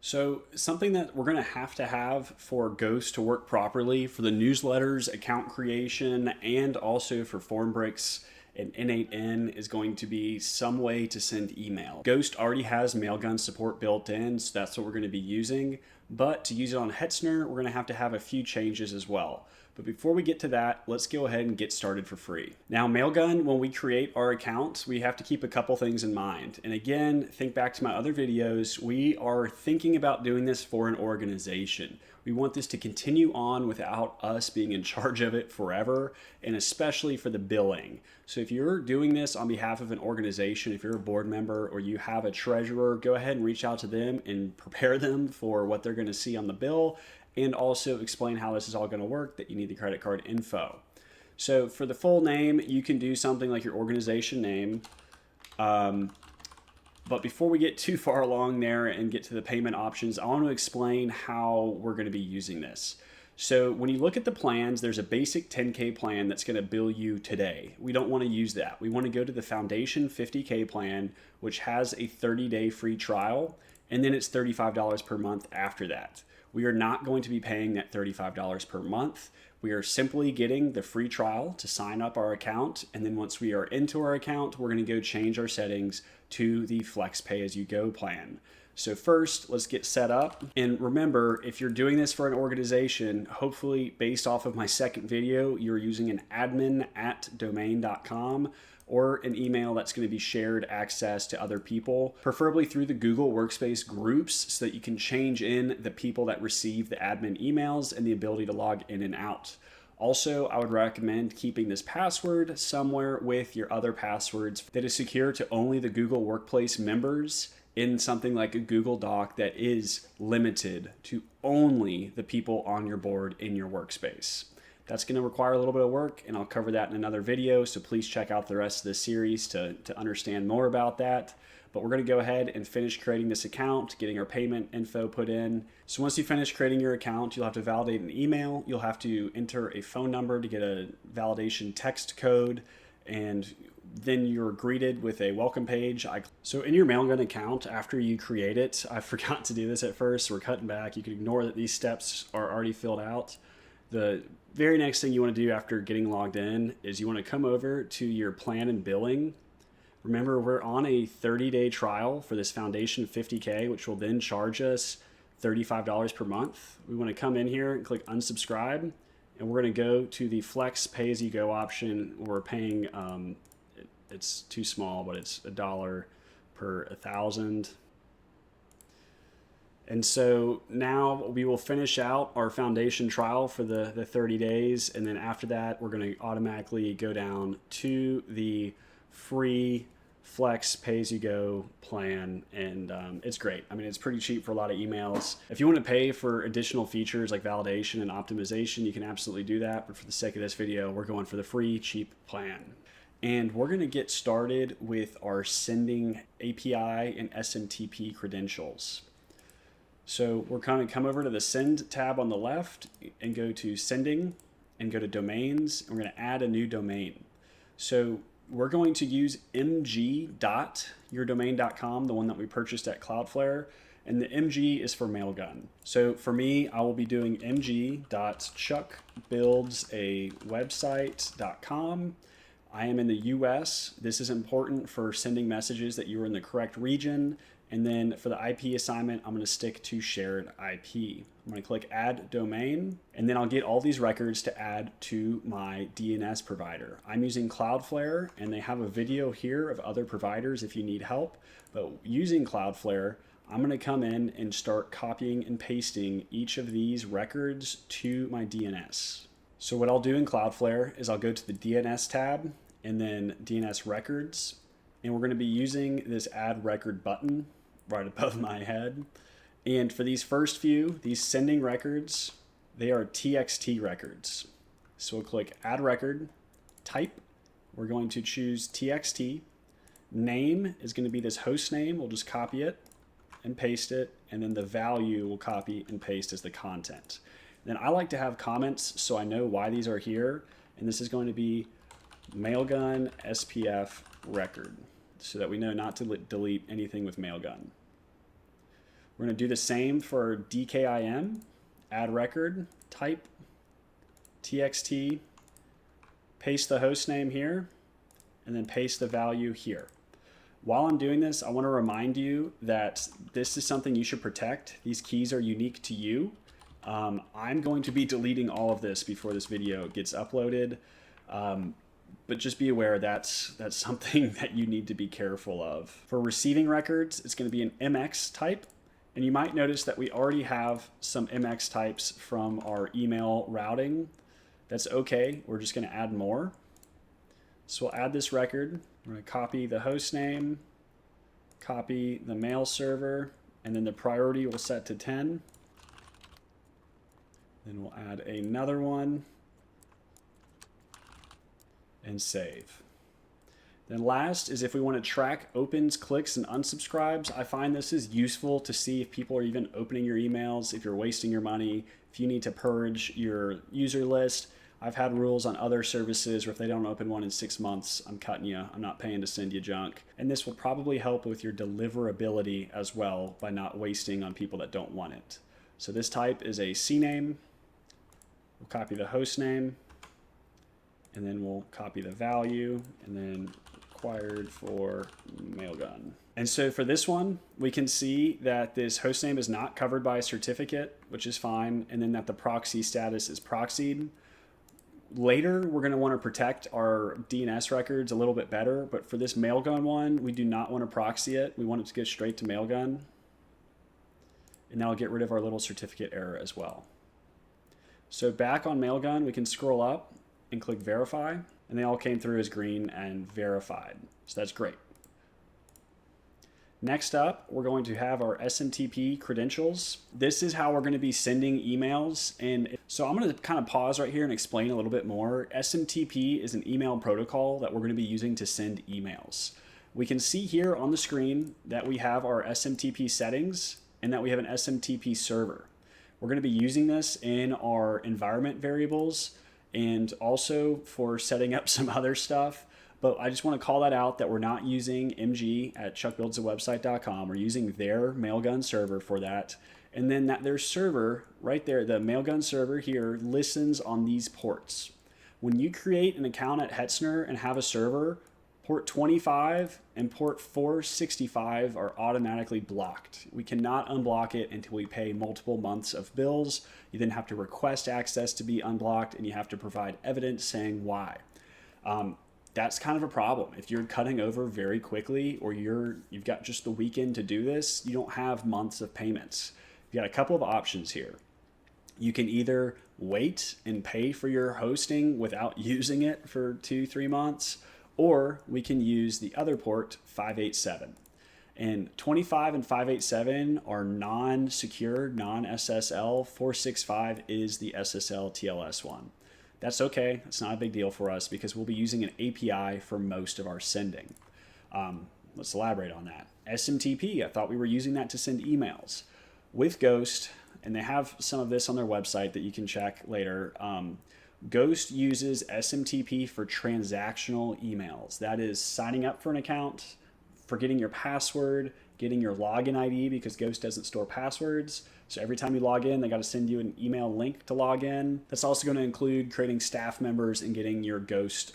So something that we're going to have for Ghost to work properly for the newsletters, account creation, and also for FormBricks and N8N is going to be some way to send email. Ghost already has Mailgun support built in, so that's what we're going to be using. But to use it on Hetzner, we're going to have a few changes as well. But before we get to that, let's go ahead and get started for free. Now, Mailgun, when we create our accounts, we have to keep a couple things in mind. And again, think back to my other videos. We are thinking about doing this for an organization. We want this to continue on without us being in charge of it forever, and especially for the billing. So if you're doing this on behalf of an organization, if you're a board member or you have a treasurer, go ahead and reach out to them and prepare them for what they're going to see on the bill, and also explain how this is all going to work, that you need the credit card info. So for the full name, you can do something like your organization name. But before we get too far along there and get to the payment options, I want to explain how we're going to be using this. So when you look at the plans, there's a basic 10K plan that's going to bill you today. We don't want to use that. We want to go to the Foundation 50K plan, which has a 30-day free trial, and then it's $35 per month after that. We are not going to be paying that $35 per month. We are simply getting the free trial to sign up our account. And then once we are into our account, we're going to go change our settings to the Flex Pay As You Go plan. So first, let's get set up. And remember, if you're doing this for an organization, hopefully based off of my second video, you're using an admin@domain.com or an email that's going to be shared access to other people, preferably through the Google Workspace groups, so that you can change in the people that receive the admin emails and the ability to log in and out. Also, I would recommend keeping this password somewhere with your other passwords that is secure to only the Google Workplace members in something like a Google Doc that is limited to only the people on your board in your workspace. That's going to require a little bit of work, and I'll cover that in another video, so please check out the rest of the series to understand more about that. But we're going to go ahead and finish creating this account, getting our payment info put in. So once you finish creating your account, you'll have to validate an email. You'll have to enter a phone number to get a validation text code, and then you're greeted with a welcome page. So in your Mailgun account, after you create it, I forgot to do this at first, so we're cutting back. You can ignore that these steps are already filled out. The very next thing you want to do after getting logged in is you want to come over to your plan and billing. Remember, we're on a 30-day trial for this Foundation 50K, which will then charge us $35 per month. We want to come in here and click unsubscribe, and we're going to go to the Flex Pay As You Go option. We're paying, it's too small, but it's $1 per 1,000. And so now we will finish out our foundation trial for the 30 days. And then after that, we're going to automatically go down to the free Flex Pay As You Go plan. And it's great. I mean, it's pretty cheap for a lot of emails. If you want to pay for additional features like validation and optimization, you can absolutely do that. But for the sake of this video, we're going for the free cheap plan. And we're going to get started with our sending API and SMTP credentials. So we're going to come over to the Send tab on the left and go to Sending and go to Domains, and we're going to add a new domain. So we're going to use mg.yourdomain.com, the one that we purchased at Cloudflare, and the MG is for Mailgun. So for me, I will be doing mg.chuckbuildsawebsite.com. I am in the US. This is important for sending messages that you are in the correct region. And then for the IP assignment, I'm going to stick to shared IP. I'm going to click Add Domain, and then I'll get all these records to add to my DNS provider. I'm using Cloudflare, and they have a video here of other providers if you need help. But using Cloudflare, I'm going to come in and start copying and pasting each of these records to my DNS. So what I'll do in Cloudflare is I'll go to the DNS tab and then DNS records, and we're going to be using this Add Record button right above my head. And for these first few, these sending records, they are TXT records. So we'll click Add Record, type. We're going to choose TXT. Name is going to be this host name. We'll just copy it and paste it, and then the value we'll copy and paste as the content. Then I like to have comments so I know why these are here, and this is going to be Mailgun SPF record, so that we know not to delete anything with Mailgun. We're going to do the same for DKIM, add record, type txt, paste the host name here, and then paste the value here. While I'm doing this, I want to remind you that this is something you should protect. These keys are unique to you. I'm going to be deleting all of this before this video gets uploaded, but just be aware that's something that you need to be careful of. For receiving records, it's going to be an MX type, and you might notice that we already have some MX types from our email routing. That's okay. We're just going to add more. So we'll add this record. We're going to copy the host name, copy the mail server, and then the priority we'll set to 10. Then we'll add another one and save. Then last is if we want to track opens, clicks, and unsubscribes. I find this is useful to see if people are even opening your emails, if you're wasting your money, if you need to purge your user list. I've had rules on other services where if they don't open one in 6 months, I'm cutting you. I'm not paying to send you junk. And this will probably help with your deliverability as well by not wasting on people that don't want it. So this type is a CNAME. We'll copy the host name, and then we'll copy the value, and then required for Mailgun. And so for this one, we can see that this host name is not covered by a certificate, which is fine, and then that the proxy status is proxied. Later, we're going to want to protect our DNS records a little bit better, but for this Mailgun one, we do not want to proxy it. We want it to go straight to Mailgun, and that'll get rid of our little certificate error as well. So back on Mailgun, we can scroll up and click verify, and they all came through as green and verified. So that's great. Next up, we're going to have our SMTP credentials. This is how we're going to be sending emails. And so I'm going to kind of pause right here and explain a little bit more. SMTP is an email protocol that we're going to be using to send emails. We can see here on the screen that we have our SMTP settings and that we have an SMTP server. We're going to be using this in our environment variables and also for setting up some other stuff. But I just want to call that out that we're not using MG at chuckbuildsawebsite.com. We're using their Mailgun server for that. And then that their server right there, the Mailgun server here, listens on these ports. When you create an account at Hetzner and have a server, port 25 and port 465 are automatically blocked. We cannot unblock it until we pay multiple months of bills. You then have to request access to be unblocked, and you have to provide evidence saying why. That's kind of a problem. If you're cutting over very quickly, or you've got just the weekend to do this, you don't have months of payments. You've got a couple of options here. You can either wait and pay for your hosting without using it for 2-3 months, or we can use the other port, 587. And 25 and 587 are non-secure, non-SSL. 465 is the SSL TLS one. That's okay. It's not a big deal for us because we'll be using an API for most of our sending. Let's elaborate on that. SMTP, I thought we were using that to send emails. With Ghost, and they have some of this on their website that you can check later, Ghost uses SMTP for transactional emails. That is signing up for an account, forgetting your password, getting your login ID because Ghost doesn't store passwords. So every time you log in, they got to send you an email link to log in. That's also going to include creating staff members and getting your Ghost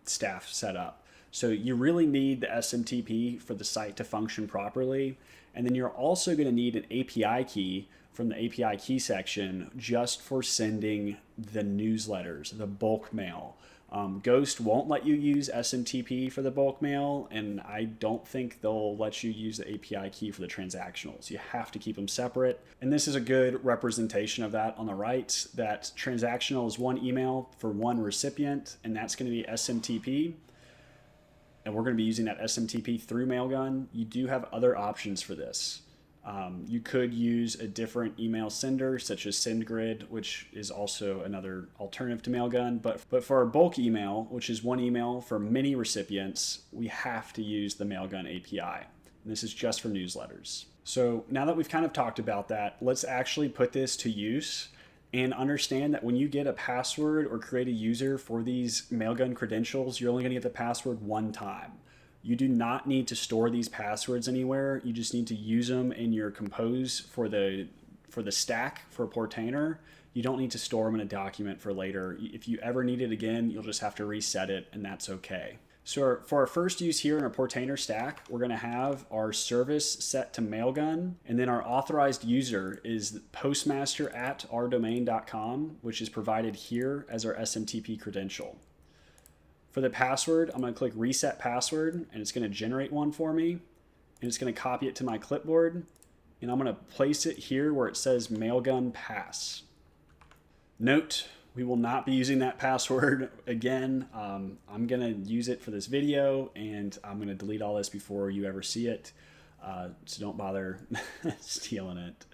staff set up. So you really need the SMTP for the site to function properly. And then you're also going to need an API key from the API key section just for sending the newsletters, the bulk mail. Ghost won't let you use SMTP for the bulk mail, and I don't think they'll let you use the API key for the transactionals. You have to keep them separate. And this is a good representation of that on the right, that transactional is one email for one recipient, and that's going to be SMTP. And we're going to be using that SMTP through Mailgun. You do have other options for this. You could use a different email sender such as SendGrid, which is also another alternative to Mailgun. But for our bulk email, which is one email for many recipients, we have to use the Mailgun API. And this is just for newsletters. So now that we've kind of talked about that, let's actually put this to use and understand that when you get a password or create a user for these Mailgun credentials, you're only going to get the password one time. You do not need to store these passwords anywhere. You just need to use them in your compose for the stack for Portainer. You don't need to store them in a document for later. If you ever need it again, you'll just have to reset it, and that's okay. So for our first use here in our Portainer stack, we're going to have our service set to Mailgun, and then our authorized user is postmaster@ourdomain.com, which is provided here as our SMTP credential. For the password, I'm going to click Reset Password, and it's going to generate one for me, and it's going to copy it to my clipboard, and I'm going to place it here where it says Mailgun Pass. Note, we will not be using that password again. I'm going to use it for this video, and I'm going to delete all this before you ever see it. So don't bother stealing it.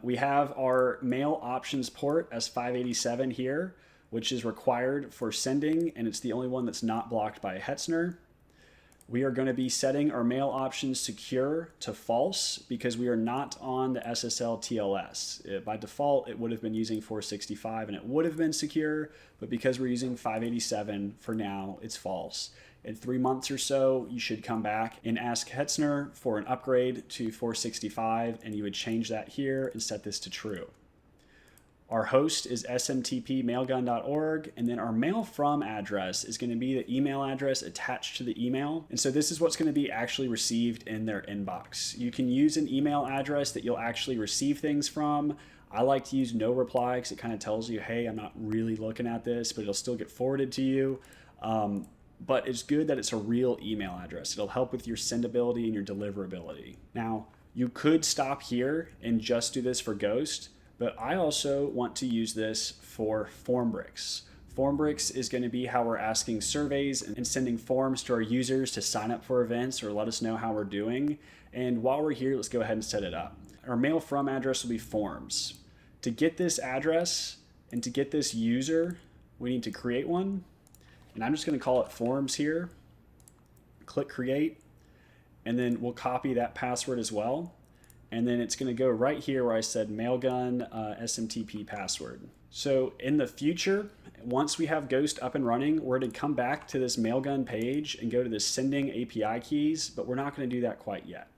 We have our mail options port as 587 here, which is required for sending, and it's the only one that's not blocked by a Hetzner. We are going to be setting our mail options secure to false because we are not on the SSL TLS. By default, it would have been using 465 and it would have been secure, but because we're using 587 for now, it's false. In 3 months or so, you should come back and ask Hetzner for an upgrade to 465, and you would change that here and set this to true. Our host is smtpmailgun.org, and then our mail from address is going to be the email address attached to the email. And so this is what's going to be actually received in their inbox. You can use an email address that you'll actually receive things from. I like to use no reply because it kind of tells you, hey, I'm not really looking at this, but it'll still get forwarded to you. But it's good that it's a real email address. It'll help with your sendability and your deliverability. Now, you could stop here and just do this for Ghost, but I also want to use this for FormBricks. FormBricks is going to be how we're asking surveys and sending forms to our users to sign up for events or let us know how we're doing. And while we're here, let's go ahead and set it up. Our mail from address will be forms. To get this address and to get this user, we need to create one. And I'm just going to call it forms here. Click create, and then we'll copy that password as well. And then it's going to go right here where I said Mailgun SMTP password. So in the future, once we have Ghost up and running, we're going to come back to this Mailgun page and go to the sending API keys, but we're not going to do that quite yet.